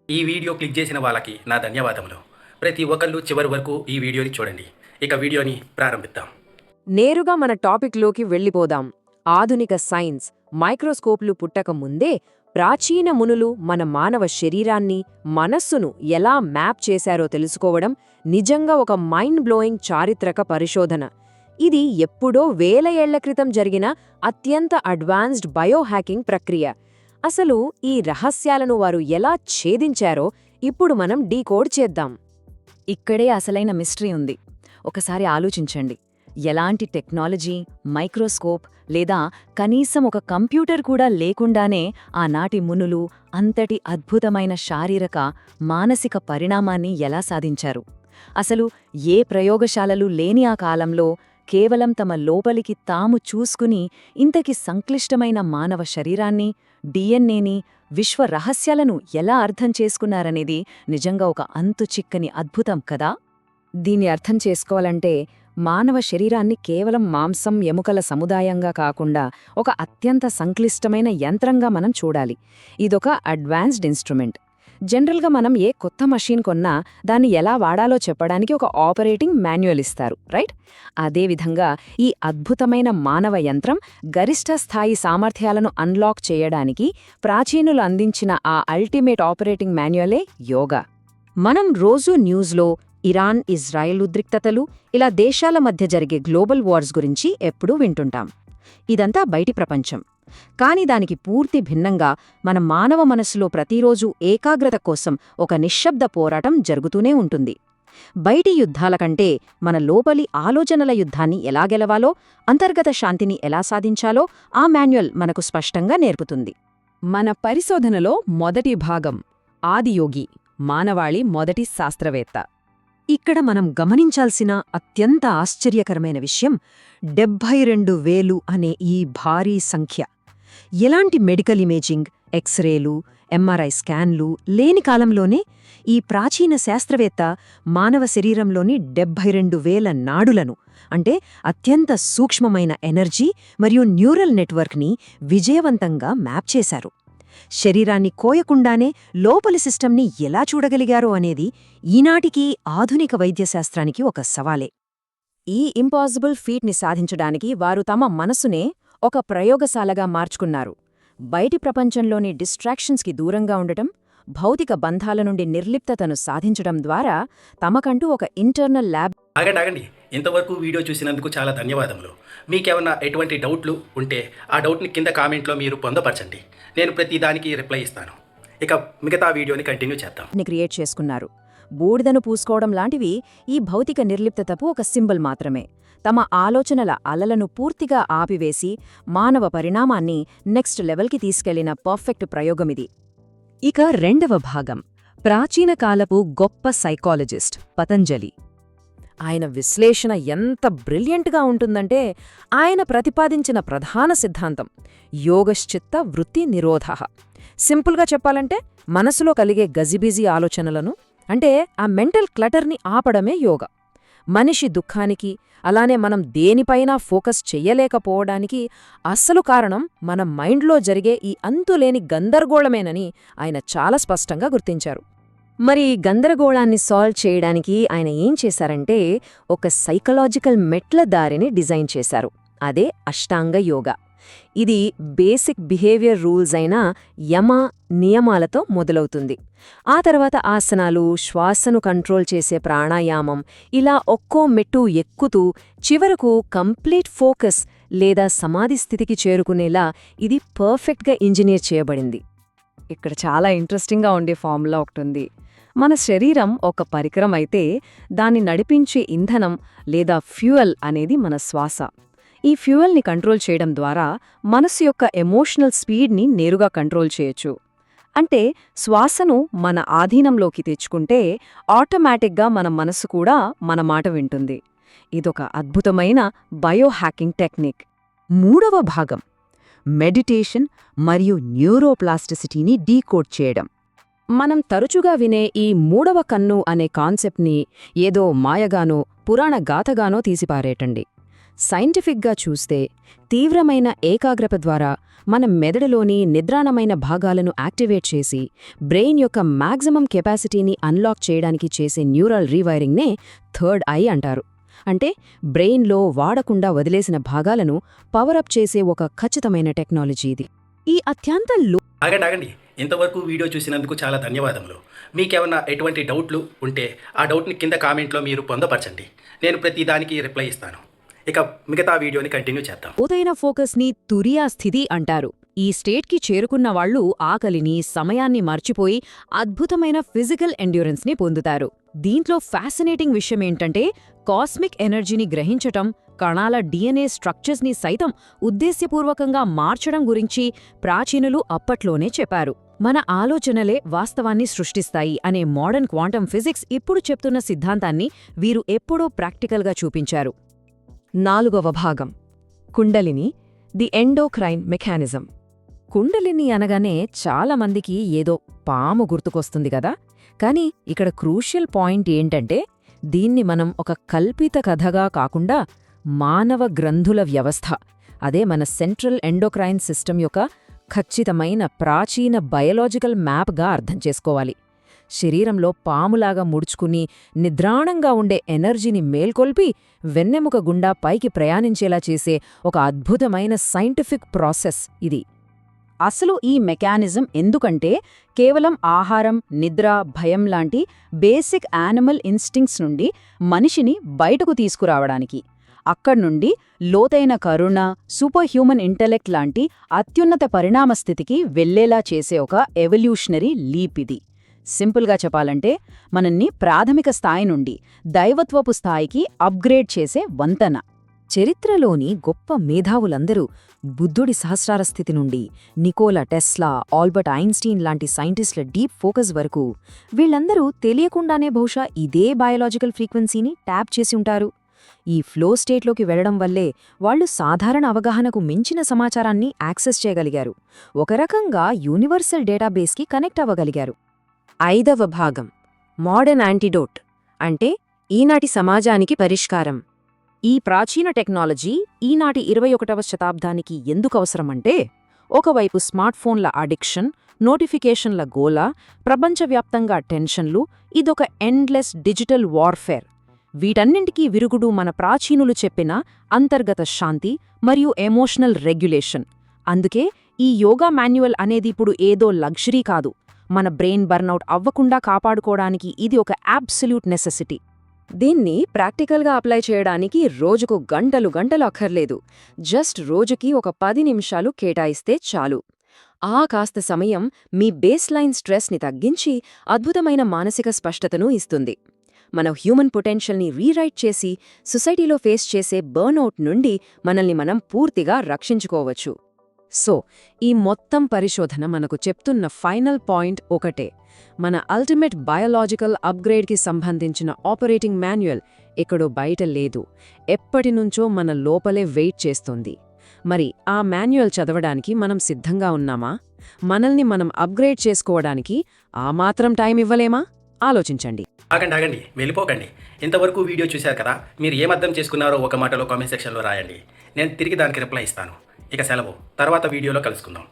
ఈ video click చేసిన వాళ్ళకి నా ధన్యవాదములు. ప్రతి ఒక్కళ్ళు చివరి వరకు ఈ వీడియోని చూడండి. ఇక వీడియోని ప్రారంభిద్దాం. నేరుగా మన టాపిక్లోకి వెళ్ళిపోదాం. ఆధునిక సైన్స్ మైక్రోస్కోప్లు పుట్టక ముందే ప్రాచీన మునులు మన మానవ శరీరాన్ని, మనస్సును ఎలా మ్యాప్ చేశారో తెలుసుకోవడం నిజంగా ఒక మైండ్ బ్లోయింగ్ చారిత్రక పరిశోధన. ఇది ఎప్పుడో వేల ఏళ్ల క్రితం జరిగిన అత్యంత అడ్వాన్స్డ్ బయోహ్యాకింగ్ ప్రక్రియ. అసలు ఈ రహస్యాలను వారు ఎలా ఛేదించారో ఇప్పుడు మనం డీకోడ్ చేద్దాం. ఇక్కడే అసలైన మిస్టరీ ఉంది. ఒకసారి ఆలోచించండి. ఎలాంటి టెక్నాలజీ, మైక్రోస్కోప్ లేదా కనీసం ఒక కంప్యూటర్ కూడా లేకుండానే ఆనాటి మునులు అంతటి అద్భుతమైన శారీరక, మానసిక పరిణామాన్ని ఎలా సాధించారు? అసలు ఏ ప్రయోగశాలలు లేని ఆ కాలంలో కేవలం తమ లోపలికి తాము చూసుకుని ఇంతకి సంక్లిష్టమైన మానవ శరీరాన్ని, డిఎన్ఏని, విశ్వ రహస్యాలను ఎలా అర్థం చేసుకున్నారనేది నిజంగా ఒక అంతుచిక్కని అద్భుతం కదా. దీన్ని అర్థం చేసుకోవాలంటే మానవ శరీరాన్ని కేవలం మాంసం, ఎముకల సముదాయంగా కాకుండా ఒక అత్యంత సంక్లిష్టమైన యంత్రంగా మనం చూడాలి. ఇదొక అడ్వాన్స్డ్ ఇన్స్ట్రుమెంట్. జనరల్గా మనం ఏ కొత్త మషీన్ కొన్నా దాన్ని ఎలా వాడాలో చెప్పడానికి ఒక ఆపరేటింగ్ మాన్యువల్ ఇస్తారు, రైట్? అదేవిధంగా ఈ అద్భుతమైన మానవ యంత్రం గరిష్ట స్థాయి సామర్థ్యాలను అన్లాక్ చేయడానికి ప్రాచీనులు అందించిన ఆ అల్టిమేట్ ఆపరేటింగ్ మాన్యువలే యోగా. మనం రోజూ న్యూస్లో ఇరాన్, ఇజ్రాయెల్ ఉద్రిక్తతలు, ఇలా దేశాల మధ్య జరిగే గ్లోబల్ వార్స్ గురించి ఎప్పుడూ వింటుంటాం. ఇదంతా బయటి ప్రపంచం. కాని దానికి పూర్తి భిన్నంగా మన మానవ మనస్సులో ప్రతిరోజూ ఏకాగ్రత కోసం ఒక నిశ్శబ్ద పోరాటం జరుగుతూనే ఉంటుంది. బయటి యుద్ధాల కంటే మన లోపలి ఆలోచనల యుద్ధాన్ని ఎలా గెలవాలో, అంతర్గత శాంతిని ఎలా సాధించాలో ఆ మాన్యువల్ మనకు స్పష్టంగా నేర్పుతుంది. మన పరిశోధనలో మొదటి భాగం ఆదియోగి, మానవాళి మొదటి శాస్త్రవేత్త. ఇక్కడ మనం గమనించాల్సిన అత్యంత ఆశ్చర్యకరమైన విషయం 72,000 అనే ఈ భారీ సంఖ్య. ఎలాంటి మెడికల్ ఇమేజింగ్, ఎక్స్రేలు, ఎంఆర్ఐ స్కాన్లు లేని కాలంలోనే ఈ ప్రాచీన శాస్త్రవేత్త మానవ శరీరంలోని 72,000 నాడులను, అంటే అత్యంత సూక్ష్మమైన ఎనర్జీ మరియు న్యూరల్ నెట్వర్క్ని విజయవంతంగా మ్యాప్ చేశారు. శరీరాన్ని కోయకుండానే లోపలి సిస్టమ్ని ఎలా చూడగలిగారో అనేది ఈనాటికీ ఆధునిక వైద్యశాస్త్రానికి ఒక సవాలే. ఈ ఇంపాసిబుల్ ఫీట్ని సాధించడానికి వారు తమ మనసునే ఒక ప్రయోగశాలగా మార్చుకున్నారు. బయటి ప్రపంచంలోని డిస్ట్రాక్షన్స్కి దూరంగా ఉండటం, భౌతిక బంధాల నుండి నిర్లిప్తతను సాధించడం ద్వారా తమకంటూ ఒక ఇంటర్నల్ ల్యాబ్. ఆగండి. ఇంతవరకు వీడియో చూసినందుకు చాలా ధన్యవాదములు. మీకేమన్నా ఎటువంటి డౌట్లు ఉంటే ఆ డౌట్ని కింద కామెంట్లో మీరు పొందపరచండి. నేను ప్రతి దానికి రిప్లై ఇస్తాను. ఇక మిగతా వీడియోని కంటిన్యూ చేద్దాం. క్రియేట్ చేసుకున్నారు. బూడిదను పూసుకోవడం లాంటివి ఈ భౌతిక నిర్లిప్తతపు ఒక సింబల్ మాత్రమే. తమ ఆలోచనల అలలను పూర్తిగా ఆపివేసి మానవ పరిణామాన్ని నెక్స్ట్ లెవెల్కి తీసుకెళ్లిన పర్ఫెక్ట్ ప్రయోగమిది. ఇక రెండవ భాగం ప్రాచీన కాలపు గొప్ప సైకాలజిస్ట్ పతంజలి. ఆయన విశ్లేషణ ఎంత బ్రిలియంట్గా ఉంటుందంటే ఆయన ప్రతిపాదించిన ప్రధాన సిద్ధాంతం యోగశ్చిత్త వృత్తి నిరోధః. సింపుల్గా చెప్పాలంటే మనసులో కలిగే గజిబిజి ఆలోచనలను, అంటే ఆ మెంటల్ క్లటర్ని ఆపడమే యోగా. మనిషి దుఃఖానికి, అలానే మనం దేనిపైనా ఫోకస్ చెయ్యలేకపోవడానికి అస్సలు కారణం మన మైండ్లో జరిగే ఈ అంతులేని గందరగోళమేనని ఆయన చాలా స్పష్టంగా గుర్తించారు. మరి ఈ గందరగోళాన్ని సాల్వ్ చేయడానికి ఆయన ఏం చేశారంటే ఒక సైకలాజికల్ మెట్ల దారిని డిజైన్ చేశారు. అదే అష్టాంగ యోగా. ఇది బేసిక్ బిహేవియర్ రూల్స్ అయిన యమ నియమాలతో మొదలవుతుంది. ఆ తర్వాత ఆసనాలు, శ్వాసను కంట్రోల్ చేసే ప్రాణాయామం, ఇలా ఒక్కో మెట్టు ఎక్కుతూ చివరకు కంప్లీట్ ఫోకస్ లేదా సమాధి స్థితికి చేరుకునేలా ఇది పర్ఫెక్ట్గా ఇంజనీర్ చేయబడింది. ఇక్కడ చాలా ఇంట్రెస్టింగ్గా ఉండే ఫార్ములా ఒకటుంది. మన శరీరం ఒక పరికరం అయితే దాన్ని నడిపించే ఇంధనం లేదా ఫ్యూయల్ అనేది మన శ్వాస. ఈ ఫ్యూయల్ని కంట్రోల్ చేయడం ద్వారా మనసు యొక్క ఎమోషనల్ స్పీడ్ని నేరుగా కంట్రోల్ చేయొచ్చు. అంటే శ్వాసను మన ఆధీనంలోకి తెచ్చుకుంటే ఆటోమేటిక్గా మన మనసు కూడా మన మాట వింటుంది. ఇదొక అద్భుతమైన బయోహ్యాకింగ్ టెక్నిక్. మూడవ భాగం మెడిటేషన్ మరియు న్యూరోప్లాస్టిసిటీని డీకోడ్ చేయడం. మనం తరచుగా వినే ఈ మూడవ కన్ను అనే కాన్సెప్ట్ని ఏదో మాయగానో పురాణ గాథగానో తీసిపారేటండి. సైంటిఫిక్గా చూస్తే తీవ్రమైన ఏకాగ్రత ద్వారా మన మెదడులోని నిద్రాణమైన భాగాలను యాక్టివేట్ చేసి బ్రెయిన్ యొక్క మ్యాక్సిమం కెపాసిటీని అన్లాక్ చేయడానికి చేసే న్యూరల్ రీవైరింగ్నే థర్డ్ ఐ అంటారు. అంటే బ్రెయిన్లో వాడకుండా వదిలేసిన భాగాలను పవరప్ చేసే ఒక ఖచ్చితమైన టెక్నాలజీ ఇది. ఈ అత్యంత ఆగండి ఇంతవరకు వీడియో చూసినందుకు చాలా ధన్యవాదములు. మీకేమన్నా ఎటువంటి డౌట్లు ఉంటే ఆ డౌట్ని కింద కామెంట్లో మీరు పొందపరచండి. నేను ప్రతి దానికి రిప్లై ఇస్తాను. ఇక మిగతా వీడియోని కంటిన్యూ చేద్దాం. లోతైన ఫోకస్ని తురియా స్థితి అంటారు. ఈ స్టేట్కి చేరుకున్న వాళ్ళు ఆకలిని, సమయాన్ని మర్చిపోయి అద్భుతమైన ఫిజికల్ ఎండ్యూరెన్స్ని పొందుతారు. దీంట్లో ఫ్యాసినేటింగ్ విషయమేంటంటే కాస్మిక్ ఎనర్జీని గ్రహించటం, కణాల DNA స్ట్రక్చర్స్ని సైతం ఉద్దేశ్యపూర్వకంగా మార్చడం గురించి ప్రాచీనులు అప్పట్లోనే చెప్పారు. మన ఆలోచనలే వాస్తవాన్ని సృష్టిస్తాయి అనే మోడర్న్ క్వాంటమ్ ఫిజిక్స్ ఇప్పుడు చెప్తున్న సిద్ధాంతాన్ని వీరు ఎప్పుడో ప్రాక్టికల్గా చూపించారు. 4వ భాగం kundalini, the endocrine mechanism. Kundalini అనగానే చాలామందికి ఏదో పాము గుర్తుకొస్తుంది కదా. కానీ ఇక్కడ క్రూషియల్ పాయింట్ ఏంటంటే దీన్ని మనం ఒక కల్పిత కథగా కాకుండా మానవ గ్రంథుల వ్యవస్థ, అదే మన సెంట్రల్ ఎండోక్రైన్ సిస్టమ్ యొక్క ఖచ్చితమైన ప్రాచీన బయలాజికల్ మ్యాప్గా అర్థం చేసుకోవాలి. శరీరంలో పాములాగా ముడుచుకుని నిద్రాణంగా ఉండే ఎనర్జీని మేల్కొల్పి వెన్నెముక గుండా పైకి ప్రయాణించేలా చేసే ఒక అద్భుతమైన సైంటిఫిక్ ప్రాసెస్ ఇది. అసలు ఈ మెకానిజం ఎందుకంటే కేవలం ఆహారం, నిద్ర, భయం లాంటి బేసిక్ యానిమల్ ఇన్స్టింక్ట్స్ నుండి మనిషిని బయటకు తీసుకురావడానికి, అక్కడ్నుండి లోతైన కరుణ, సూపర్ హ్యూమన్ ఇంటెలెక్ట్ లాంటి అత్యున్నత పరిణామస్థితికి వెళ్లేలా చేసే ఒక ఎవల్యూషనరీ లీప్ ఇది. సింపుల్గా చెప్పాలంటే మనల్ని ప్రాథమిక స్థాయి నుండి దైవత్వపు స్థాయికి అప్గ్రేడ్ చేసే వంతెన. చరిత్రలోని గొప్ప మేధావులందరూ బుద్ధుడి సహస్రార స్థితి నుండి నికోలా టెస్లా, ఆల్బర్ట్ ఐన్స్టీన్ లాంటి సైంటిస్టుల డీప్ ఫోకస్ వరకు వీళ్లందరూ తెలియకుండానే బహుశా ఇదే బయోలాజికల్ ఫ్రీక్వెన్సీని ట్యాప్ చేసి ఉంటారు. ఈ ఫ్లో స్టేట్లోకి వెళ్లడం వల్లే వాళ్లు సాధారణ అవగాహనకు మించిన సమాచారాన్ని యాక్సెస్ చేయగలిగారు. ఒక రకంగా యూనివర్సల్ డేటాబేస్కి కనెక్ట్ అవ్వగలిగారు. 5వ భాగం మోడర్న్ యాంటీడోట్, అంటే ఈనాటి సమాజానికి పరిష్కారం. ఈ ప్రాచీన టెక్నాలజీ ఈనాటి 21వ శతాబ్దానికి ఎందుకు అవసరమంటే, ఒకవైపు స్మార్ట్ఫోన్ల అడిక్షన్, నోటిఫికేషన్ల గోల, ప్రపంచవ్యాప్తంగా టెన్షన్లు, ఇదొక ఎండ్లెస్ డిజిటల్ వార్ఫేర్. వీటన్నింటికీ విరుగుడు మన ప్రాచీనులు చెప్పిన అంతర్గత శాంతి మరియు ఎమోషనల్ రెగ్యులేషన్. అందుకే ఈ యోగా మాన్యువల్ అనేది ఇప్పుడు ఏదో లగ్జరీ కాదు, మన బ్రెయిన్ బర్నౌట్ అవ్వకుండా కాపాడుకోవడానికి ఇది ఒక అబ్సల్యూట్ నెసెసిటీ. దీన్ని ప్రాక్టికల్గా అప్లై చేయడానికి రోజుకు గంటలు అక్కర్లేదు. జస్ట్ రోజుకి ఒక 10 నిమిషాలు కేటాయిస్తే చాలు. ఆ కాస్త సమయం మీ బేస్లైన్ స్ట్రెస్ని తగ్గించి అద్భుతమైన మానసిక స్పష్టతను ఇస్తుంది. మన హ్యూమన్ పొటెన్షియల్ని రీరైట్ చేసి సొసైటీలో ఫేస్ చేసే బర్న్అవుట్ నుండి మనల్ని మనం పూర్తిగా రక్షించుకోవచ్చు. సో ఈ మొత్తం పరిశోధన మనకు చెప్తున్న ఫైనల్ పాయింట్ ఒకటే: మన అల్టిమేట్ బయోలాజికల్ అప్గ్రేడ్కి సంబంధించిన ఆపరేటింగ్ మాన్యువల్ ఎక్కడో బయట లేదు, ఎప్పటినుంచో మన లోపలే వెయిట్ చేస్తుంది. మరి ఆ మాన్యువల్ చదవడానికి మనం సిద్ధంగా ఉన్నామా? మనల్ని మనం అప్గ్రేడ్ చేసుకోవడానికి ఆ మాత్రం టైం ఇవ్వలేమా? ఆలోచించండి. ఆగండి వెళ్ళిపోకండి. ఇంతవరకు వీడియో చూశారు కదా, మీరు ఏమర్థం చేసుకున్నారో ఒక మాటలో కామెంట్ సెక్షన్లో రాయండి. నేను తిరిగి దానికి రిప్లై ఇస్తాను. ఇక సెలవు, తర్వాత వీడియోలో కలుసుకుందాం.